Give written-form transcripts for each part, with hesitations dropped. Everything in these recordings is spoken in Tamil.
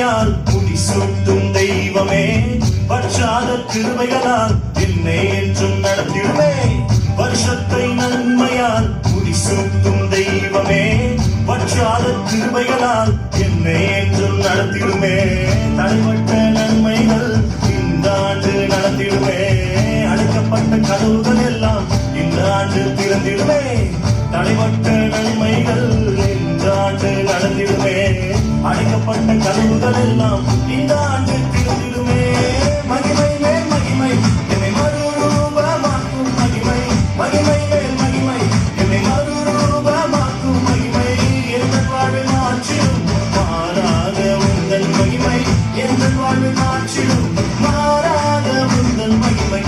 நன்மையால் முடிசூட்டும் தெய்வமே, வற்றாத கிருபைகளால் என்னை என்றும் நடத்திடுமே. வருஷத்தை நன்மையால் முடிசூட்டும் தெய்வமே, வற்றாத கிருபைகளால் என்னை என்றும் நடத்திடுமே. தடைப்பட்ட நன்மைகள் இந்த ஆண்டு நடத்திடுமே. அடைக்கப்பட்ட கதவுகள் எல்லாம் இந்த ஆண்டு திறந்திடுமே. தடைப்பட்ட நன்மைகள் இந்த ஆண்டு நடந்திடுமே. அடைக்கப்பட்ட கதவுகள் எல்லாம் இந்த ஆண்டு திறந்திடுமே. மகிமை மேல் மகிமை என்னை மறுரூபமாக்கும் மகிமை, மகிமை மேல் மகிமை என்னை மறுரூபமாக்கும் மகிமை. எந்த வாழ்வில் மாற்றிடும் மாறாத உந்தன் மகிமை, எந்த வாழ்வில் மாற்றிடும் மாறாத உந்தன் மகிமை.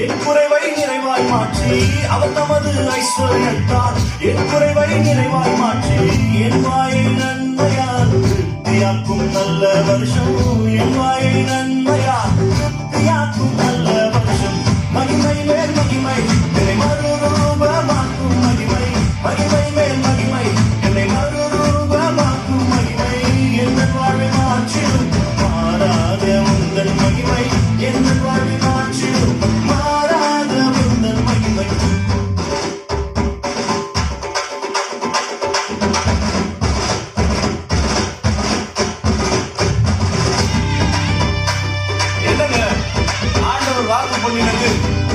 என் குறைவை நிறைவாய் மாற்றி, அவர் தமது ஐஸ்வர்யத்தால் என் குறைவை நிறைவாய் மாற்றி, என் வாயை நன்மையால் திருப்தியாக்கும் நல்ல வருஷம், என் வாயை நன்மையால் திருப்தியாக்கும் நல்ல வருஷம். மகிமை மேல் மகிமை என்னை மறுரூபமாக்கும் மகிமை, மகிமை மேல் மகிமை என்னை மறுரூபமாக்கும் மகிமை. எந்த வாழ்வை மாற்றிடும் மாறாத உந்தன் மகிமை, எந்த வாழ்வை மாற்றிடும் மாறாத உந்தன் மகிமை. என்னங்க ஆண்டவர் வாக்கு பண்ணினது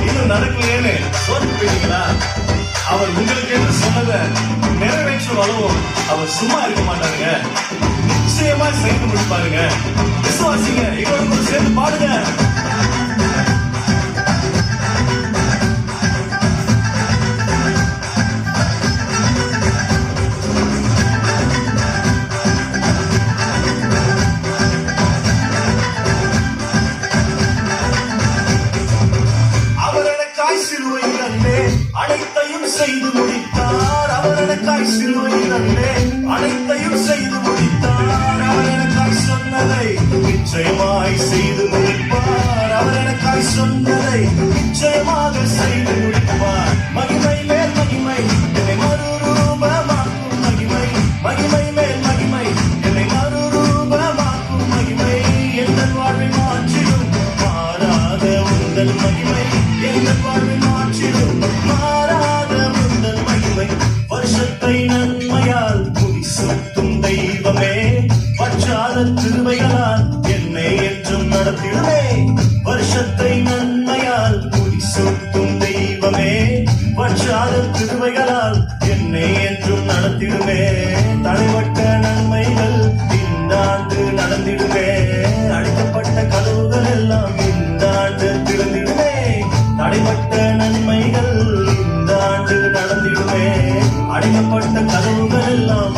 இன்னும் நடக்கலையேன்னு சோர்ந்து போயிட்டீங்களா? அவர் உங்களுக்கு என்று சொன்னதை நிறைவேற்றும் அளவும் அவர் சும்மா இருக்க மாட்டாருங்க. நிச்சயமா செய்து முடிப்பாருங்க. விசுவாசிங்க, எங்களோட சேர்ந்து பாடுங்க. அவர் எனக்காய் சிலுவையில் அன்பே அனைத்தையும் செய்து முடித்தார். அவர் எனக்காய் சிலுவையில் அன்பே அனைத்தையும் செய்து முடித்தார். அவர் எனக்காய் சொன்னதை நிச்சயமாய் செய்து முடிப்பார். அவர் எனக்காய் சொன்னதை நிச்சயமாக செய்து முடிப்பார். மகிமை மேல் மகிமை என்னை மறுரூபமாக்கும் மகிமை, மகிமை மேல் மகிமை என்னை மறுரூபமாக்கும் மகிமை. எந்த வாழ்வை மாற்றிடும் மாறாத உந்தன் மகிமை, எந்த வாழ்வை மாற்றிடும் மாறாத உந்தன் மகிமை. வருஷத்தை நன்மையால் முடிசூட்டும் தெய்வமே, வற்றாத கிருபைகளால் என்னை என்றும் நடத்திடுமே. வருஷத்தை நன்மையால் முடிசூட்டும் தெய்வமே, வற்றாத கிருபைகளால் என்னை என்றும் நடத்திடுமே. தடைப்பட்ட நன்மைகள் இந்த ஆண்டு நடந்திடுமே. அடைக்கப்பட்ட கதவுகள் எல்லாம் இந்த ஆண்டு திறந்திடுமே. தடைப்பட்ட நன்மைகள் இந்த ஆண்டு நடந்திடுமே. அடைக்கப்பட்ட கதவுகள் எல்லாம்